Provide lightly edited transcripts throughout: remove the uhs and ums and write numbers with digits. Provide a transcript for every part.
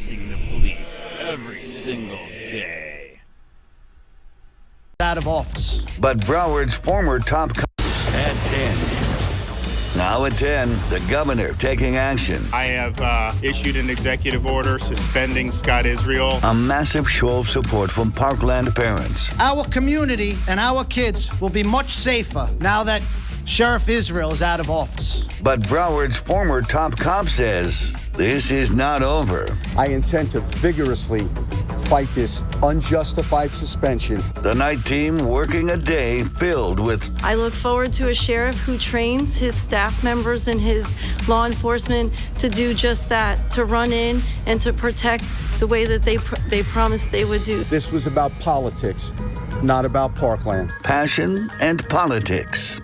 facing the police every single day. Out of office. But Broward's former top at 10. Now at 10, the governor taking action. I have issued an executive order suspending Scott Isreal. A massive show of support from Parkland parents. Our community and our kids will be much safer now that Sheriff Isreal is out of office. But Broward's former top cop says this is not over. I intend to vigorously fight this unjustified suspension. The night team working a day filled with... I look forward to a sheriff who trains his staff members and his law enforcement to do just that, to run in and to protect the way that they promised they would do. This was about politics, not about Parkland. Passion and politics.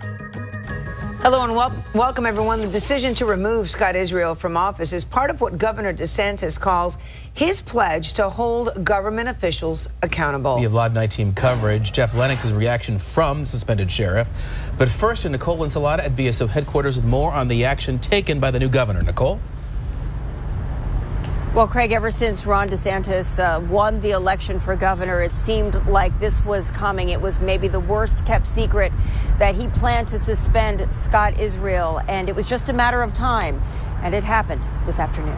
Hello and welcome, everyone. The decision to remove Scott Isreal from office is part of what Governor Desantis calls his pledge to hold government officials accountable. We have Live Night Team coverage. Jeff Lennox's reaction from the suspended sheriff. But first, Nicole Ensalada at BSO headquarters with more on the action taken by the new governor. Nicole? Well, Craig, ever since Ron DeSantis won the election for governor, it seemed like this was coming. It was maybe the worst kept secret that he planned to suspend Scott Isreal, and it was just a matter of time, and it happened this afternoon.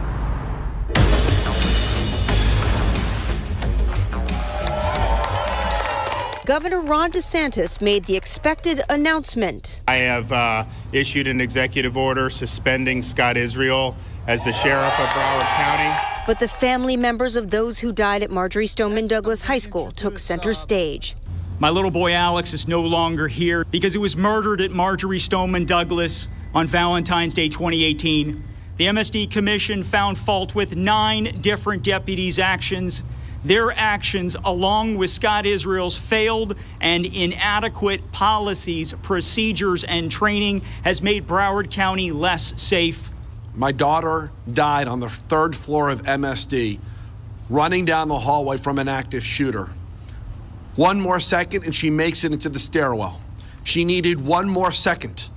Governor Ron DeSantis made the expected announcement. I have issued an executive order suspending Scott Isreal as the sheriff of Broward County. But the family members of those who died at Marjory Stoneman Douglas High School took center stage. My little boy Alex is no longer here because he was murdered at Marjory Stoneman Douglas on Valentine's Day 2018. The MSD Commission found fault with 9 different deputies' actions. Their actions, along with Scott Isreal's failed and inadequate policies, procedures, and training, has made Broward County less safe. My daughter died on the 3rd floor of MSD, running down the hallway from an active shooter. One more second and she makes it into the stairwell. She needed one more second.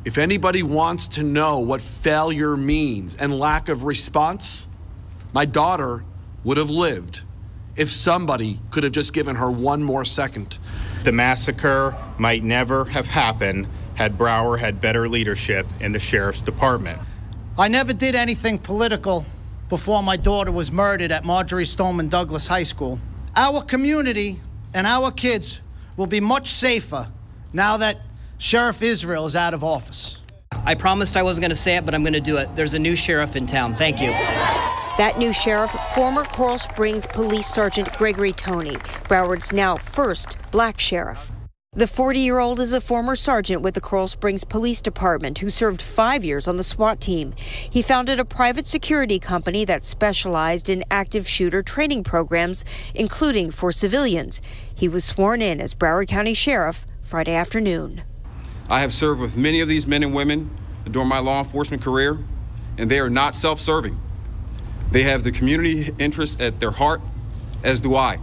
If anybody wants to know what failure means and lack of response, my daughter would have lived if somebody could have just given her one more second. The massacre might never have happened had Broward had better leadership in the sheriff's department. I never did anything political before my daughter was murdered at Marjory Stoneman Douglas High School. Our community and our kids will be much safer now that Sheriff Isreal is out of office. I promised I wasn't going to say it, but I'm going to do it. There's a new sheriff in town. Thank you. That new sheriff, former Coral Springs Police Sergeant Gregory Toney, Broward's now first black sheriff. The 40-year-old is a former sergeant with the Coral Springs Police Department who served 5 years on the SWAT team. He founded a private security company that specialized in active shooter training programs, including for civilians. He was sworn in as Broward County Sheriff Friday afternoon. I have served with many of these men and women during my law enforcement career, and they are not self-serving. They have the community interest at their heart, as do I.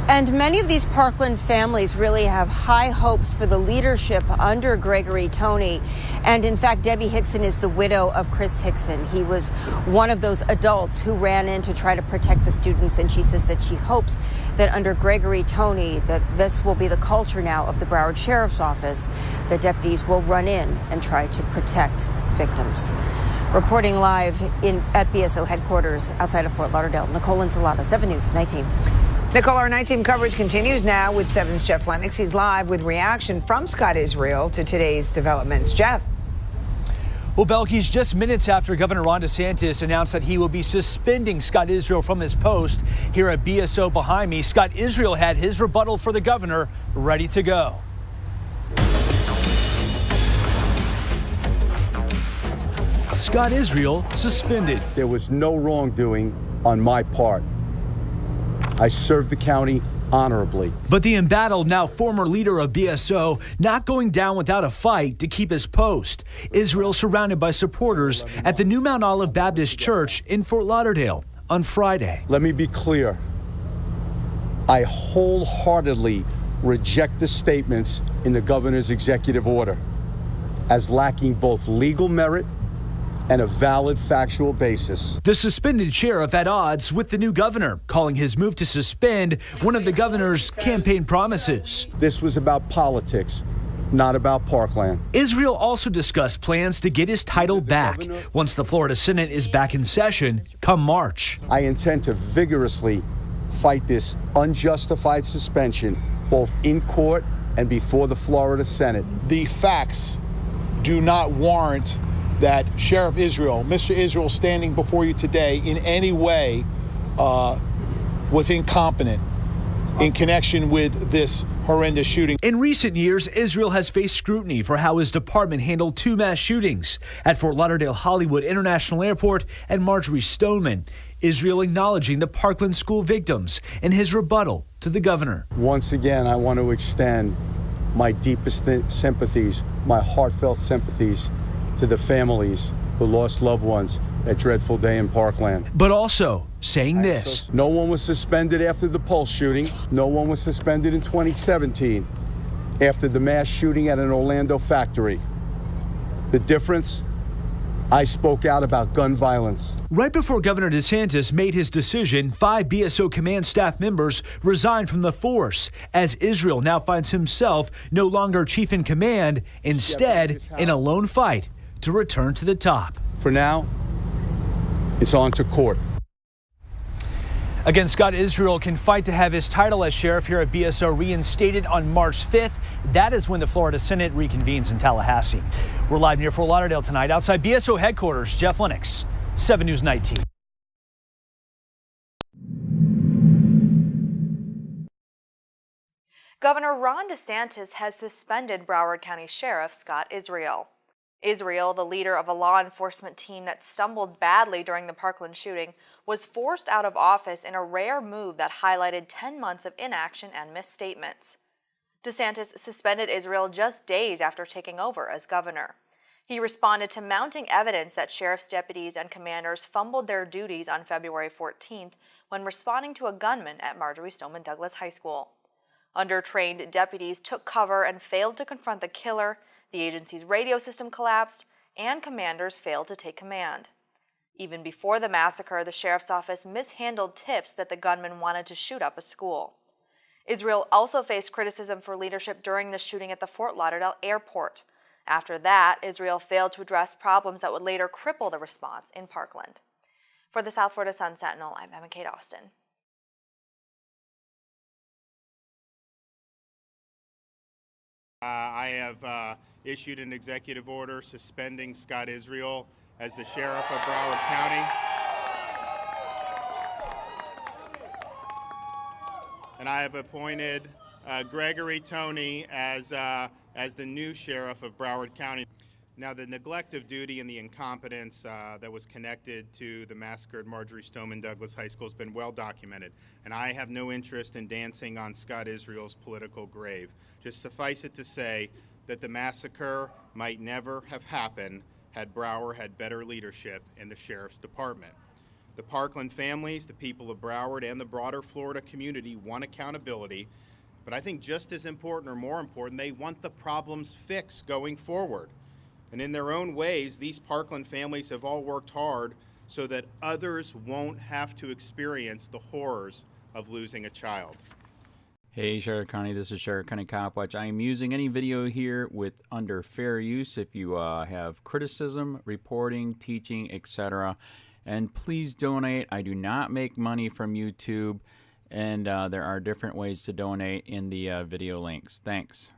And many of these Parkland families really have high hopes for the leadership under Gregory Toney. And in fact, Debbie Hickson is the widow of Chris Hickson. He was one of those adults who ran in to try to protect the students. And she says that she hopes that under Gregory Toney, that this will be the culture now of the Broward Sheriff's Office. The deputies will run in and try to protect victims. Reporting live at BSO headquarters outside of Fort Lauderdale, Nicole Ensalada, 7 News, Night Team. Nicole, our night team coverage continues now with 7's Jeff Lennox. He's live with reaction from Scott Isreal to today's developments. Jeff. Well, Belkis, just minutes after Governor Ron DeSantis announced that he will be suspending Scott Isreal from his post, here at BSO behind me, Scott Isreal had his rebuttal for the governor ready to go. Scott Isreal suspended. There was no wrongdoing on my part. I served the county honorably. But the embattled, now former leader of BSO, not going down without a fight to keep his post. Isreal surrounded by supporters at the New Mount Olive Baptist Church in Fort Lauderdale on Friday. Let me be clear. I wholeheartedly reject the statements in the governor's executive order as lacking both legal merit and a valid factual basis. The suspended sheriff at odds with the new governor, calling his move to suspend one of the governor's campaign promises. This was about politics, not about Parkland. Isreal also discussed plans to get his title back once the Florida Senate is back in session come March. I intend to vigorously fight this unjustified suspension, both in court and before the Florida Senate. The facts do not warrant that Sheriff Isreal, Mr. Isreal standing before you today, in any way was incompetent in connection with this horrendous shooting. In recent years, Isreal has faced scrutiny for how his department handled 2 mass shootings at Fort Lauderdale Hollywood International Airport and Marjory Stoneman. Isreal acknowledging the Parkland school victims in his rebuttal to the governor. Once again, I want to extend my deepest sympathies, my heartfelt sympathies to the families who lost loved ones that dreadful day in Parkland. But also saying this. No one was suspended after the Pulse shooting. No one was suspended in 2017 after the mass shooting at an Orlando factory. The difference? I spoke out about gun violence. Right before Governor DeSantis made his decision, 5 BSO command staff members resigned from the force, as Isreal now finds himself no longer chief in command, instead in a lone fight to return to the top. For now, it's on to court. Again, Scott Isreal can fight to have his title as sheriff here at BSO reinstated on March 5th. That is when the Florida Senate reconvenes in Tallahassee. We're live near Fort Lauderdale tonight outside BSO headquarters. Jeff Lennox, 7 News Night Team. Governor Ron DeSantis has suspended Broward County Sheriff Scott Isreal. Isreal, the leader of a law enforcement team that stumbled badly during the Parkland shooting, was forced out of office in a rare move that highlighted 10 months of inaction and misstatements. DeSantis suspended Isreal just days after taking over as governor. He responded to mounting evidence that sheriff's deputies and commanders fumbled their duties on February 14th when responding to a gunman at Marjory Stoneman Douglas High School. Undertrained deputies took cover and failed to confront the killer, the agency's radio system collapsed, and commanders failed to take command. Even before the massacre, the sheriff's office mishandled tips that the gunman wanted to shoot up a school. Isreal also faced criticism for leadership during the shooting at the Fort Lauderdale airport. After that, Isreal failed to address problems that would later cripple the response in Parkland. For the South Florida Sun-Sentinel, I'm Emma Kate Austin. I have issued an executive order suspending Scott Isreal as the sheriff of Broward County. And I have appointed Gregory Toney as the new sheriff of Broward County. Now, the neglect of duty and the incompetence that was connected to the massacre at Marjory Stoneman Douglas High School has been well documented, and I have no interest in dancing on Scott Isreal's political grave. Just suffice it to say that the massacre might never have happened had Broward had better leadership in the sheriff's department. The Parkland families, the people of Broward, and the broader Florida community want accountability, but I think just as important or more important, they want the problems fixed going forward. And in their own ways, these Parkland families have all worked hard so that others won't have to experience the horrors of losing a child. Hey Sheriff County, this is Sheriff County COPWATCH. I am using any video here with under fair use if you have criticism, reporting, teaching, etc. And please donate. I do not make money from YouTube, and there are different ways to donate in the video links. Thanks.